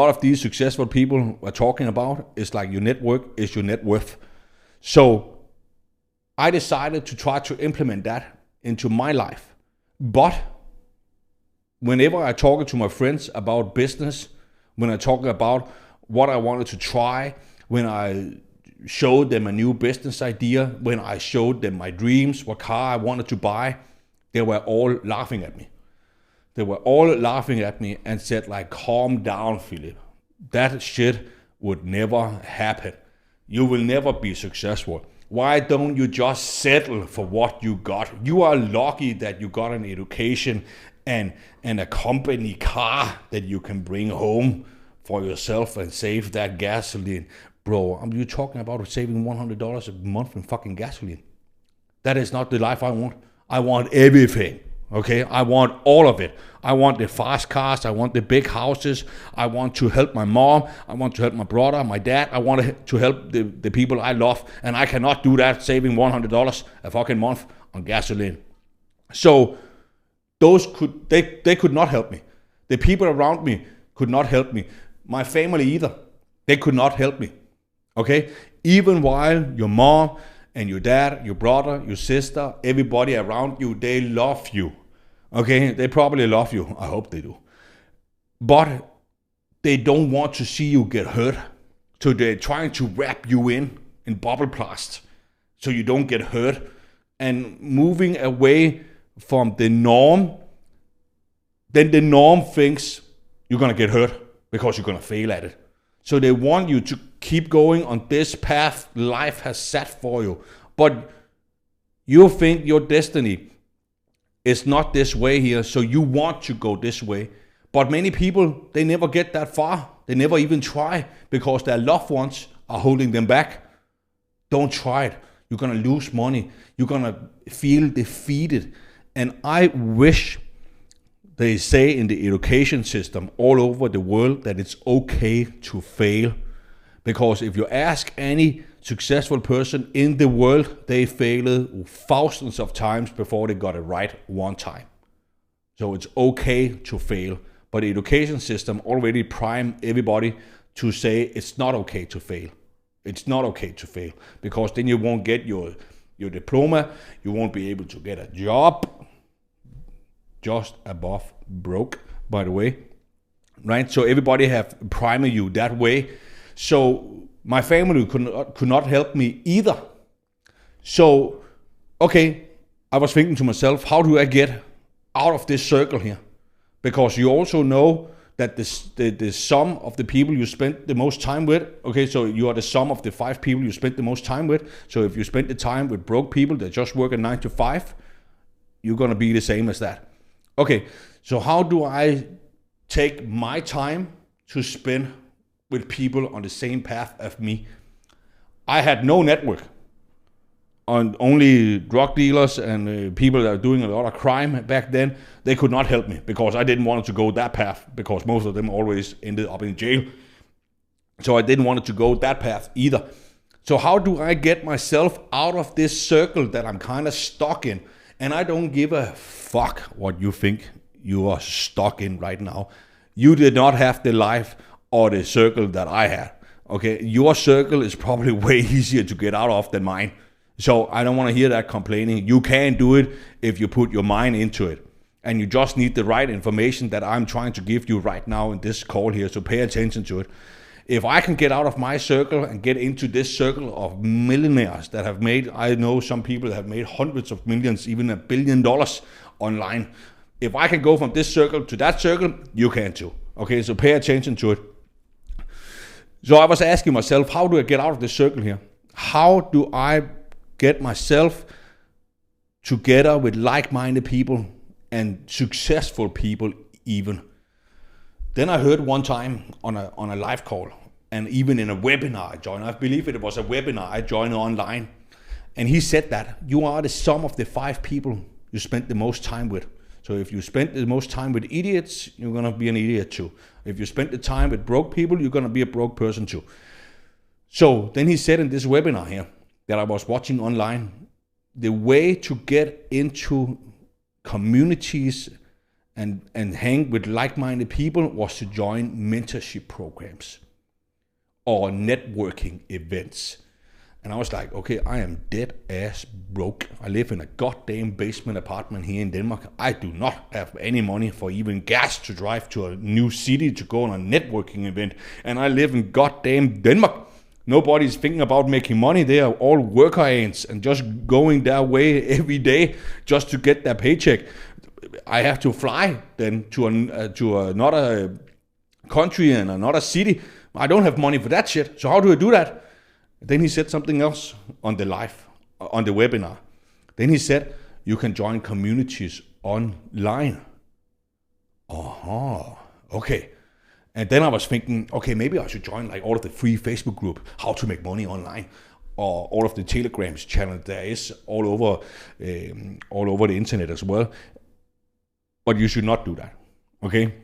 A lot of these successful people we're talking about is like your network is your net worth. So I decided to try to implement that into my life. But whenever I talk to my friends about business, when I talk about what I wanted to try, when I showed them a new business idea, when I showed them my dreams, what car I wanted to buy, they were all laughing at me. They were all laughing at me and said like, calm down, Philip. That shit would never happen. You will never be successful. Why don't you just settle for what you got? You are lucky that you got an education and a company car that you can bring home for yourself and save that gasoline. Bro, you talking about saving $100 a month in fucking gasoline. That is not the life I want. I want everything. Okay, I want all of it. I want the fast cars. I want the big houses. I want to help my mom. I want to help my brother, my dad. I want to help the people I love. And I cannot do that saving $100 a fucking month on gasoline. So they could not help me. The people around me could not help me. My family either. They could not help me. Okay, even while your mom and your dad, your brother, your sister, everybody around you, they love you. Okay, they probably love you. I hope they do. But they don't want to see you get hurt. So they're trying to wrap you in bubble plast so you don't get hurt. And moving away from the norm, then the norm thinks you're going to get hurt because you're going to fail at it. So they want you to keep going on this path life has set for you. But you think your destiny is not this way here, so you want to go this way. But many people, they never get that far. They never even try because their loved ones are holding them back. Don't try it. You're going to lose money. You're going to feel defeated. And I wish they say in the education system all over the world that it's okay to fail. Because if you ask any successful person in the world, they failed thousands of times before they got it right one time. So it's okay to fail. But the education system already primed everybody to say it's not okay to fail. It's not okay to fail. Because then you won't get your diploma. You won't be able to get a job. Just above broke, by the way. Right? So everybody have primed you that way. So my family could not help me either. So, okay, I was thinking to myself, how do I get out of this circle here? Because you also know that the sum of the people you spend the most time with, okay, so you are the sum of the 5 people you spend the most time with. So if you spend the time with broke people that just work a 9 to 5, you're going to be the same as that. Okay, so how do I take my time to spend with people on the same path as me? I had no network. On only drug dealers and people that are doing a lot of crime back then, they could not help me because I didn't want to go that path because most of them always ended up in jail. So I didn't want to go that path either. So how do I get myself out of this circle that I'm kind of stuck in? And I don't give a fuck what you think you are stuck in right now. You did not have the life or the circle that I had. Okay, your circle is probably way easier to get out of than mine. So I don't want to hear that complaining. You can do it if you put your mind into it. And you just need the right information that I'm trying to give you right now in this call here. So pay attention to it. If I can get out of my circle and get into this circle of millionaires that have made, I know some people that have made hundreds of millions, even $1 billion online. If I can go from this circle to that circle, you can too. Okay, so pay attention to it. So I was asking myself, how do I get out of this circle here? How do I get myself together with like-minded people and successful people even? Then I heard one time on a live call, and even in a webinar I joined, I believe it was a webinar I joined online, and he said that you are the sum of the 5 people you spent the most time with. So if you spend the most time with idiots, you're going to be an idiot too. If you spend the time with broke people, you're going to be a broke person too. So then he said in this webinar here that I was watching online, the way to get into communities and hang with like-minded people was to join mentorship programs or networking events. And I was like, okay, I am dead ass broke. I live in a goddamn basement apartment here in Denmark. I do not have any money for even gas to drive to a new city to go on a networking event. And I live in goddamn Denmark. Nobody's thinking about making money. They are all worker ants and just going their way every day just to get their paycheck. I have to fly then to another country and another city. I don't have money for that shit. So how do I do that? Then he said something else on the webinar. Then he said, you can join communities online. Okay. And then I was thinking, okay, maybe I should join like all of the free Facebook group, how to make money online, or all of the Telegrams channel there is all over the internet as well. But you should not do that, okay?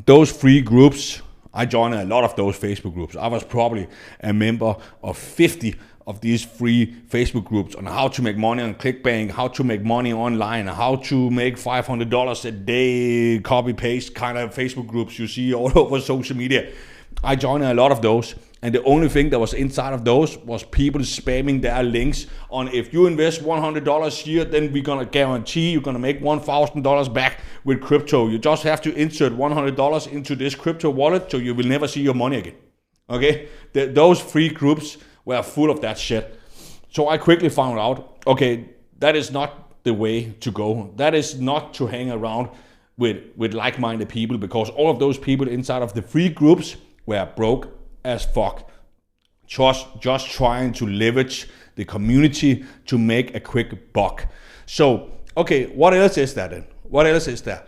Those free groups, I joined a lot of those Facebook groups. I was probably a member of 50 of these free Facebook groups on how to make money on ClickBank, how to make money online, how to make $500 a day, copy-paste kind of Facebook groups you see all over social media. I joined a lot of those. And the only thing that was inside of those was people spamming their links on if you invest $100 here, then we're going to guarantee you're going to make $1,000 back with crypto. You just have to insert $100 into this crypto wallet so you will never see your money again. Okay? Those free groups were full of that shit. So I quickly found out, okay, that is not the way to go. That is not to hang around with like-minded people, because all of those people inside of the free groups were broke as fuck, just trying to leverage the community to make a quick buck. So, okay, what else is there then? What else is there?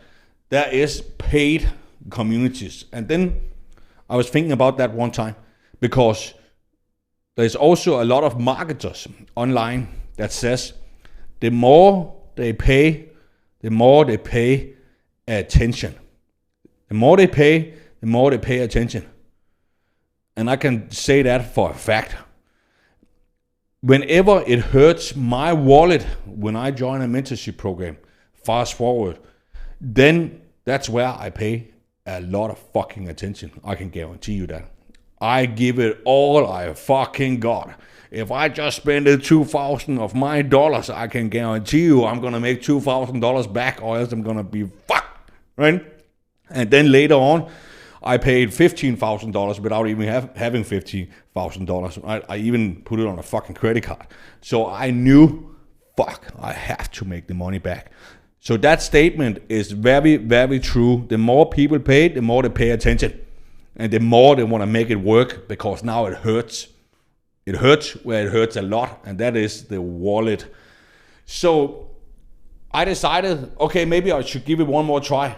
There is paid communities. And then I was thinking about that one time, because there's also a lot of marketers online that says the more they pay, the more they pay attention. The more they pay, the more they pay attention. And I can say that for a fact. Whenever it hurts my wallet when I join a mentorship program, fast forward, then that's where I pay a lot of fucking attention. I can guarantee you that. I give it all I fucking got. If I just spend $2,000 of my dollars, I can guarantee you I'm going to make $2,000 back, or else I'm going to be fucked, right? And then later on, I paid $15,000 without even having $15,000. I even put it on a fucking credit card. So I knew, fuck, I have to make the money back. So that statement is very, very true. The more people pay, the more they pay attention. And the more they want to make it work, because now it hurts. It hurts where it hurts a lot, and that is the wallet. So I decided, okay, maybe I should give it one more try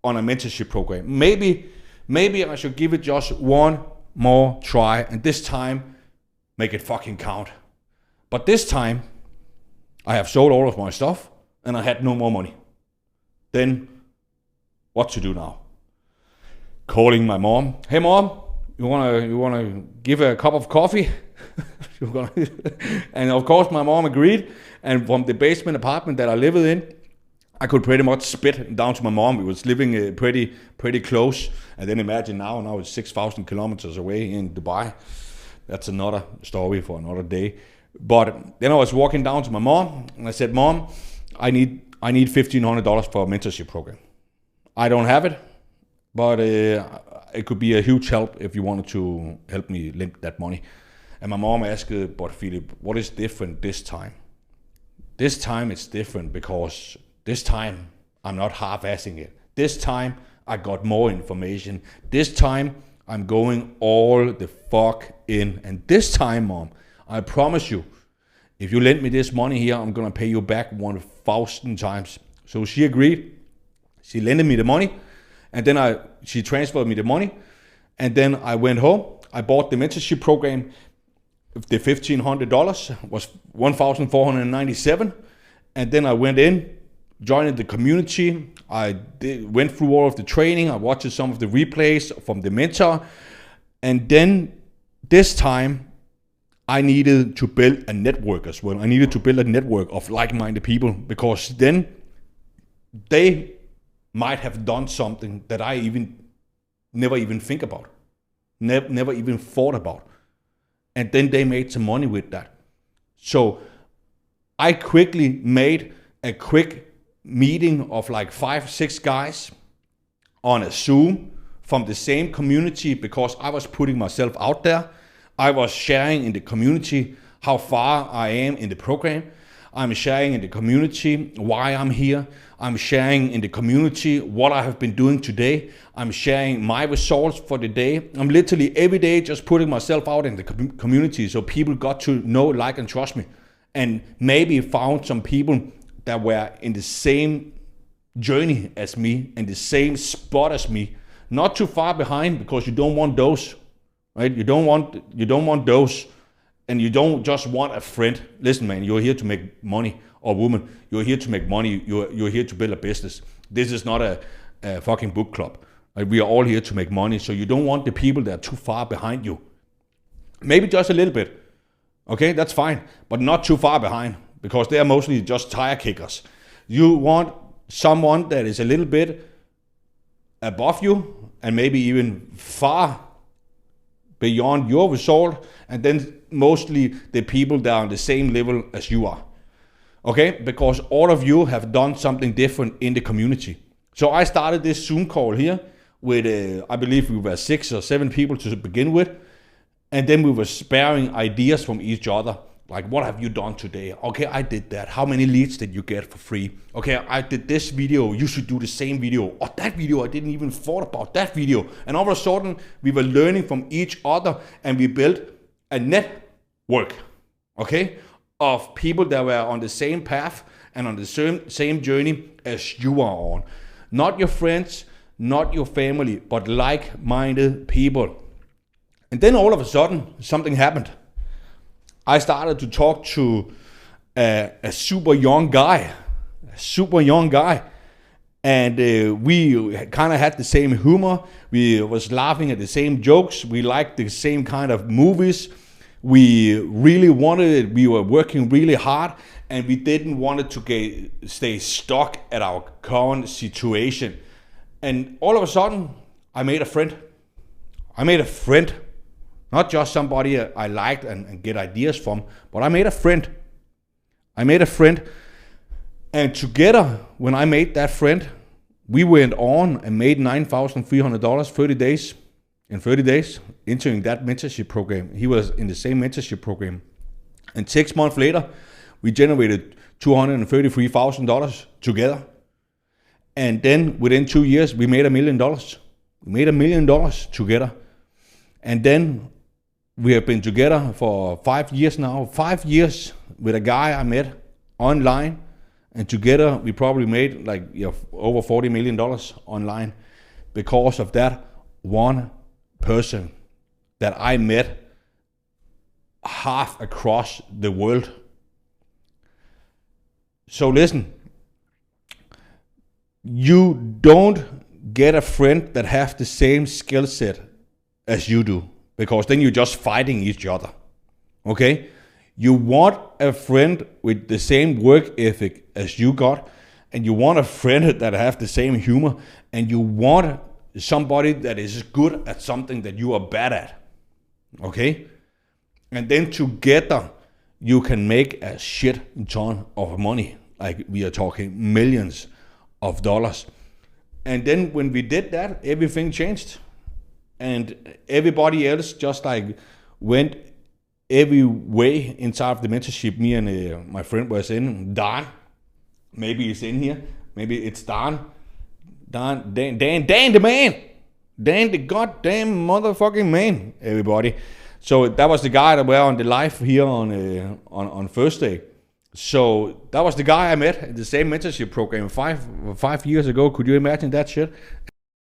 on a mentorship program. Maybe I should give it just one more try, and this time make it fucking count. But this time I have sold all of my stuff and I had no more money. Then what to do now? Calling my mom. Hey mom, you wanna give a cup of coffee? And of course my mom agreed. And from the basement apartment that I lived in, I could pretty much spit down to my mom. We was living pretty close. And then imagine now it's 6,000 kilometers away in Dubai. That's another story for another day. But then I was walking down to my mom and I said, Mom, I need $1,500 for a mentorship program. I don't have it, but it could be a huge help if you wanted to help me lend that money. And my mom asked, but Philip, what is different this time? This time it's different because this time I'm not half-assing it. This time I got more information. This time I'm going all the fuck in. And this time, Mom, I promise you, if you lend me this money here, I'm gonna pay you back 1,000 times. So she agreed. She lended me the money, and then she transferred me the money, and then I went home. I bought the mentorship program. The $1,500 was $1,497, and then I went in, joined the community. I went through all of the training. I watched some of the replays from the mentor, and then this time I needed to build a network as well. I needed to build a network of like-minded people, because then they might have done something that I never even think about, never even thought about. And then they made some money with that. So I quickly made a quick meeting of like 5-6 guys on a Zoom from the same community, because I was putting myself out there. I was sharing in the community how far I am in the program. I'm sharing in the community why I'm here. I'm sharing in the community what I have been doing today. I'm sharing my results for the day. I'm literally every day just putting myself out in the community so people got to know, like, and trust me. And maybe found some people that were in the same journey as me, in the same spot as me. Not too far behind, because you don't want those, right? You don't want those. And you don't just want a friend. Listen, man, you're here to make money, or woman, you're here to make money. You're here to build a business. This is not a fucking book club. Right? We are all here to make money. So you don't want the people that are too far behind you. Maybe just a little bit. Okay, that's fine. But not too far behind, because they are mostly just tire kickers. You want someone that is a little bit above you, and maybe even far beyond your result, and then mostly the people that are on the same level as you are. Okay, because all of you have done something different in the community. So I started this Zoom call here with, I believe we were 6 or 7 people to begin with, and then we were sparing ideas from each other. Like, what have you done today? Okay, I did that. How many leads did you get for free? Okay, I did this video. You should do the same video. Or that video, I didn't even thought about that video. And all of a sudden, we were learning from each other, and we built a network, okay, of people that were on the same path and on the same journey as you are on. Not your friends, not your family, but like-minded people. And then all of a sudden, something happened. I started to talk to a super young guy, and we kind of had the same humor. We was laughing at the same jokes. We liked the same kind of movies. We really wanted it. We were working really hard, and we didn't want it to stay stuck at our current situation. And all of a sudden, I made a friend. Not just somebody I liked and get ideas from, but I made a friend. And together, when I made that friend, we went on and made $9,300 in 30 days, entering that mentorship program. He was in the same mentorship program. And 6 months later, we generated $233,000 together. And then within 2 years, we made $1 million. We made $1 million together. And then we have been together for 5 years now. 5 years with a guy I met online. And together we probably made over $40 million online because of that one person that I met half across the world. So listen, you don't get a friend that has the same skill set as you do, because then you're just fighting each other. Okay? You want a friend with the same work ethic as you got, and you want a friend that has the same humor, and you want somebody that is good at something that you are bad at. Okay? And then together you can make a shit ton of money. Like, we are talking millions of dollars. And then when we did that, everything changed. And everybody else just went every way inside of the mentorship. Me and my friend was in. Dan, maybe he's in here. Maybe it's Dan the man. Dan the goddamn motherfucking man, everybody. So that was the guy that were on the live here on Thursday. So that was the guy I met in the same mentorship program five years ago. Could you imagine that shit?